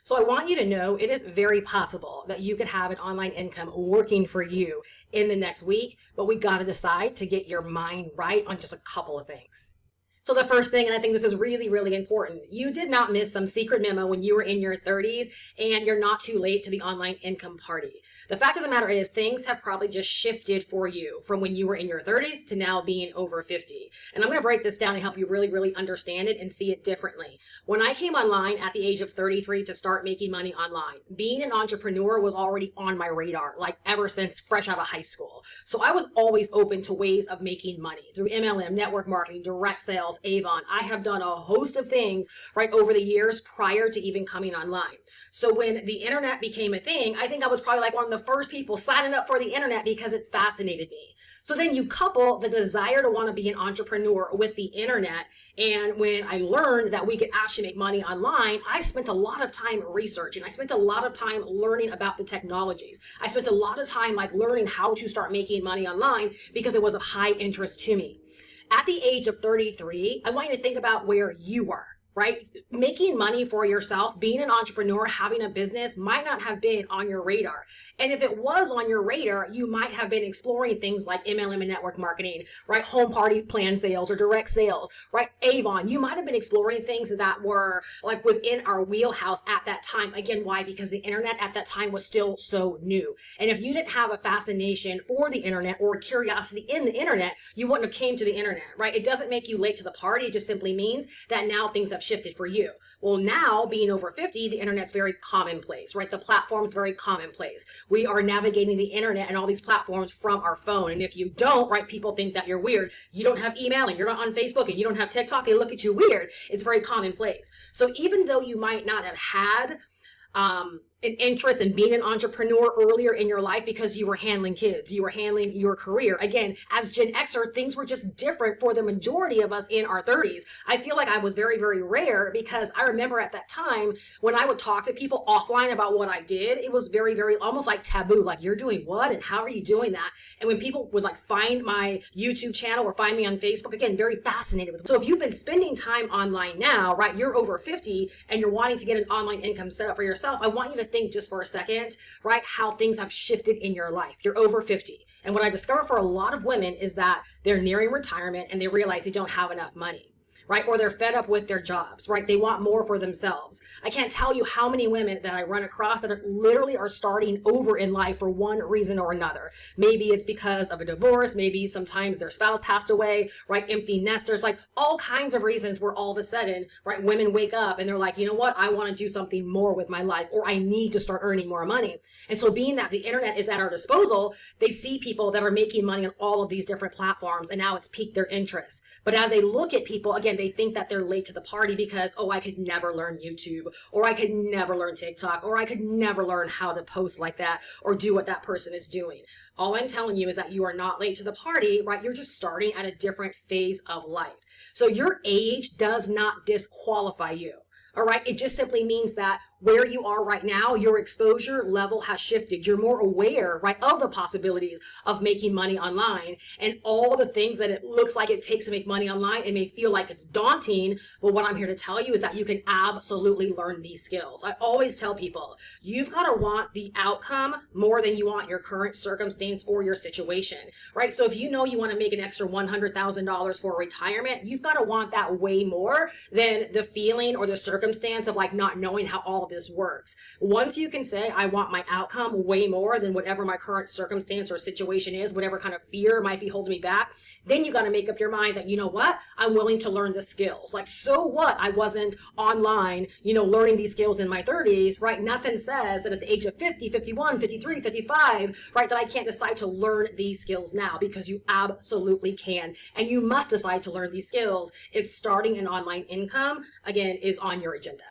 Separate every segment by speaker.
Speaker 1: So I want you to know it is very possible that you could have an online income working for you in the next week, but we got to decide to get your mind right on just a couple of things. So the first thing, and I think this is really, really important, you did not miss some secret memo when you were in your 30s and you're not too late to the online income party. The fact of the matter is things have probably just shifted for you from when you were in your 30s to now being over 50. And I'm going to break this down and help you really, really understand it and see it differently. When I came online at the age of 33 to start making money online, being an entrepreneur was already on my radar, like ever since fresh out of high school. So I was always open to ways of making money through MLM, network marketing, direct sales, Avon. I have done a host of things right over the years prior to even coming online. So when the internet became a thing, I think I was probably like one of the first people signing up for the internet because it fascinated me. So then you couple the desire to want to be an entrepreneur with the internet. And when I learned that we could actually make money online, I spent a lot of time researching. I spent a lot of time learning about the technologies. I spent a lot of time like learning how to start making money online because it was of high interest to me. At the age of 33, I want you to think about where you are. Right? Making money for yourself, being an entrepreneur, having a business might not have been on your radar. And if it was on your radar, you might have been exploring things like MLM and network marketing, right? Home party plan sales or direct sales, right? Avon. You might have been exploring things that were like within our wheelhouse at that time. Again, why? Because the internet at that time was still so new. And if you didn't have a fascination for the internet or curiosity in the internet, you wouldn't have came to the internet, right? It doesn't make you late to the party. It just simply means that now things have shifted for you. Well, now being over 50, the internet's very commonplace, right? The platform's very commonplace. We are navigating the internet and all these platforms from our phone. And if you don't, right, people think that you're weird. You don't have email and you're not on Facebook and you don't have TikTok. They look at you weird. It's very commonplace. So even though you might not have had an interest in being an entrepreneur earlier in your life because you were handling kids, you were handling your career. Again, as Gen Xer, things were just different for the majority of us in our 30s. I feel like I was very, very rare because I remember at that time when I would talk to people offline about what I did, it was very, very almost like taboo. Like, you're doing what? And how are you doing that? And when people would like find my YouTube channel or find me on Facebook, again, very fascinated with it. So if you've been spending time online now, right, you're over 50 and you're wanting to get an online income set up for yourself, I want you to think just for a second, right, how things have shifted in your life. You're over 50. And what I discovered for a lot of women is that they're nearing retirement and they realize they don't have enough money. Right? Or they're fed up with their jobs, right? They want more for themselves. I can't tell you how many women that I run across that literally are starting over in life for one reason or another. Maybe it's because of a divorce. Maybe sometimes their spouse passed away, right? Empty nesters, like all kinds of reasons where all of a sudden, right? Women wake up and they're like, you know what? I want to do something more with my life, or I need to start earning more money. And so being that the internet is at our disposal, they see people that are making money on all of these different platforms, and now it's piqued their interest. But as they look at people, again, they think that they're late to the party because, oh, I could never learn YouTube, or I could never learn TikTok, or I could never learn how to post like that or do what that person is doing. All I'm telling you is that you are not late to the party, right? You're just starting at a different phase of life. So your age does not disqualify you. All right. It just simply means that where you are right now, your exposure level has shifted. You're more aware, right, of the possibilities of making money online and all the things that it looks like it takes to make money online. It may feel like it's daunting, but what I'm here to tell you is that you can absolutely learn these skills. I always tell people, you've got to want the outcome more than you want your current circumstance or your situation, right? So if you know you want to make an extra $100,000 for retirement, you've got to want that way more than the feeling or the circumstance of like not knowing how all of this works. Once you can say, I want my outcome way more than whatever my current circumstance or situation is, whatever kind of fear might be holding me back, then you got to make up your mind that, you know what, I'm willing to learn the skills. Like, so what? I wasn't online, learning these skills in my 30s, right? Nothing says that at the age of 50, 51, 53, 55, right, that I can't decide to learn these skills now, because you absolutely can. And you must decide to learn these skills if starting an online income, again, is on your agenda.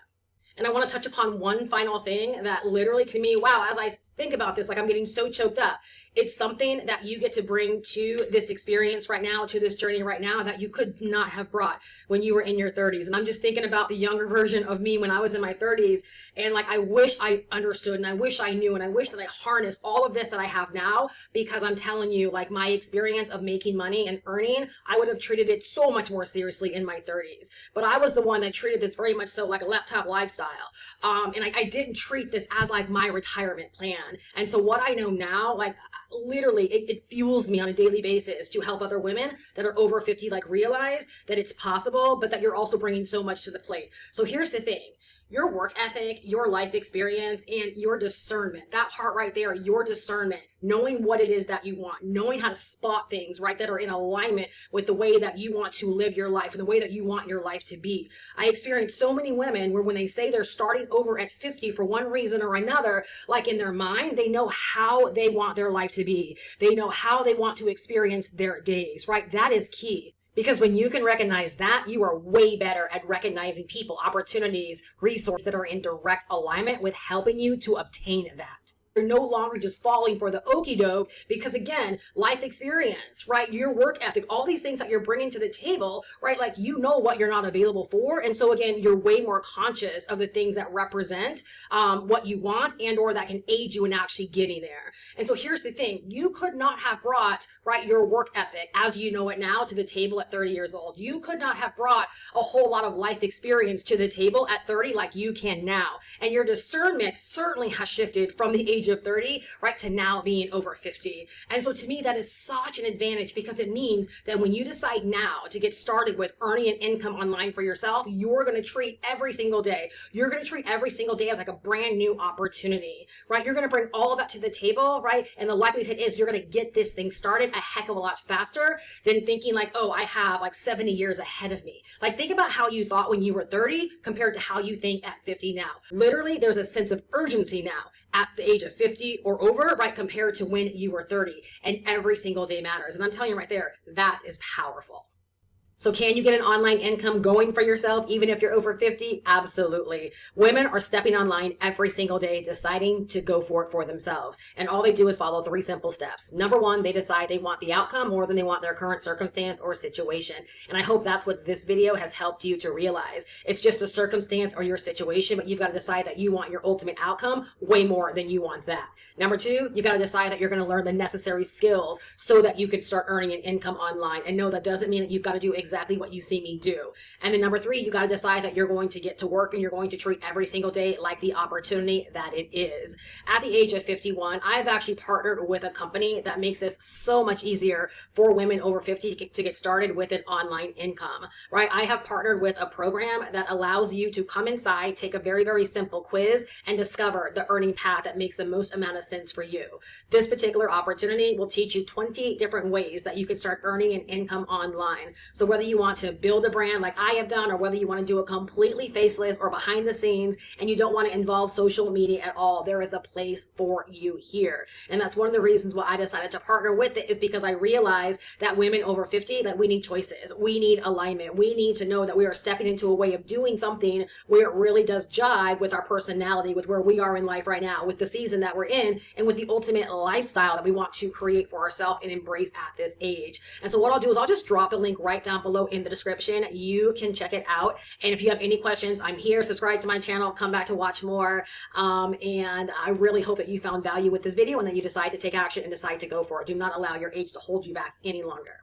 Speaker 1: And I want to touch upon one final thing that literally to me, wow, as I think about this, like I'm getting so choked up. It's something that you get to bring to this experience right now, to this journey right now, that you could not have brought when you were in your 30s. And I'm just thinking about the younger version of me when I was in my 30s. And like, I wish I understood, and I wish I knew, and I wish that I harnessed all of this that I have now, because I'm telling you, like, my experience of making money and earning, I would have treated it so much more seriously in my 30s. But I was the one that treated this very much so like a laptop lifestyle. lifestyle. And I didn't treat this as like my retirement plan. And so what I know now, like literally it fuels me on a daily basis to help other women that are over 50 like realize that it's possible, but that you're also bringing so much to the plate. So here's the thing. Your work ethic, your life experience, and your discernment, that part right there, your discernment, knowing what it is that you want, knowing how to spot things, right, that are in alignment with the way that you want to live your life and the way that you want your life to be. I experience so many women where when they say they're starting over at 50 for one reason or another, like in their mind, they know how they want their life to be. They know how they want to experience their days, right? That is key. Because when you can recognize that, you are way better at recognizing people, opportunities, resources that are in direct alignment with helping you to obtain that. You're no longer just falling for the okie doke because, again, life experience, right? Your work ethic, all these things that you're bringing to the table, right? Like, you know what you're not available for. And so, again, you're way more conscious of the things that represent what you want and or that can aid you in actually getting there. And so here's the thing. You could not have brought, right, your work ethic as you know it now to the table at 30 years old. You could not have brought a whole lot of life experience to the table at 30 like you can now. And your discernment certainly has shifted from the age of 30, right, to now being over 50. And so to me, that is such an advantage because it means that when you decide now to get started with earning an income online for yourself, you're going to treat every single day. You're going to treat every single day as like a brand new opportunity, right? You're going to bring all of that to the table, right? And the likelihood is you're going to get this thing started a heck of a lot faster than thinking like, oh, I have like 70 years ahead of me. Like, think about how you thought when you were 30 compared to how you think at 50 now. Literally, there's a sense of urgency now at the age of 50 or over, right, compared to when you were 30. And every single day matters. And I'm telling you right there, that is powerful. So can you get an online income going for yourself even if you're over 50? Absolutely. Women are stepping online every single day deciding to go for it for themselves. And all they do is follow 3 simple steps. Number 1, they decide they want the outcome more than they want their current circumstance or situation. And I hope that's what this video has helped you to realize. It's just a circumstance or your situation, but you've got to decide that you want your ultimate outcome way more than you want that. Number 2, you got to decide that you're going to learn the necessary skills so that you can start earning an income online. And no, that doesn't mean that you've got to do exactly what you see me do. And then number 3, you got to decide that you're going to get to work and you're going to treat every single day like the opportunity that it is. At the age of 51, I've actually partnered with a company that makes this so much easier for women over 50 to get started with an online income, right? I have partnered with a program that allows you to come inside, take a very, very simple quiz and discover the earning path that makes the most amount of sense for you. This particular opportunity will teach you 20 different ways that you can start earning an income online. So whether you want to build a brand like I have done, or whether you want to do it completely faceless or behind the scenes and you don't want to involve social media at all, there is a place for you here. And that's one of the reasons why I decided to partner with it, is because I realize that women over 50, that we need choices. We need alignment. We need to know that we are stepping into a way of doing something where it really does jive with our personality, with where we are in life right now, with the season that we're in, and with the ultimate lifestyle that we want to create for ourselves and embrace at this age. And so what I'll do is I'll just drop the link right down below in the description. You can check it out. And if you have any questions, I'm here. Subscribe to my channel. Come back to watch more. And I really hope that you found value with this video and that you decide to take action and decide to go for it. Do not allow your age to hold you back any longer.